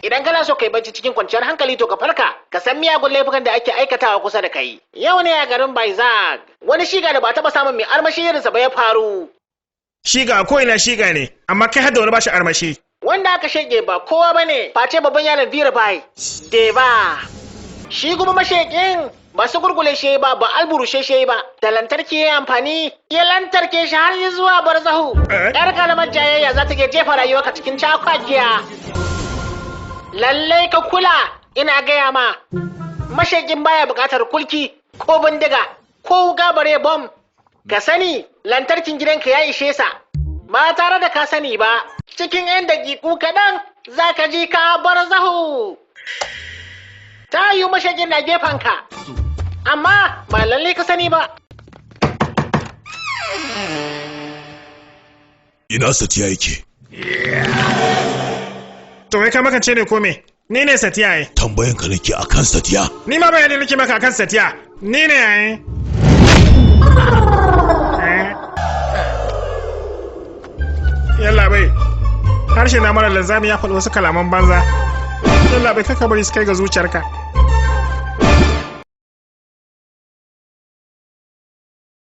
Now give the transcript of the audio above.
Idan kana so kai bacci cikin kwanciyar hankali to ka farka, ka san miyagun laifukan da ake aikatawa kusa da kai. Yau ne a garin Baizag, wani shiga da ba taɓa samun mai armashi irinsa ba ya faru. Shiga ko ina shiga ne, amma kai hadda wani bashi armashi. Wanda aka shege ba kowa bane, face babban yaron Virabai, Deva. Shi kuma mashekin ba su gurgule shi ba alburushe shi ba, da lantarki ya amfani ya lantarke shi har zuwa barzahu. Yar kalamar jayayya za ta ke jefa rayuwarka cikin cakwakiya. Lallai ka kula, ina gaya ma, mashekin baya buƙatar kulki ko bindiga ko wuga bare bom. Ka sani lantarkin gidanka ya ishe sa, ba tare da ka sani ba, cikin 'yan daƙiƙu kaɗan za ka ji ka barzahu. Ta yi mashekin na gefenka. Amma ba lalle ka sani ba. Ina Satiya yake? To wai ka makance ne ko me? Ni ne Satiya ye. Tambayan ka nake akan Satiya. Ni ma bayani nake maka akan Satiya. Ni ne yayi. Yalla bai. Harshe na mara lazami ya faɗi wasu kalaman banza. Yalla bai kaka bari su kai ga zuciyarka.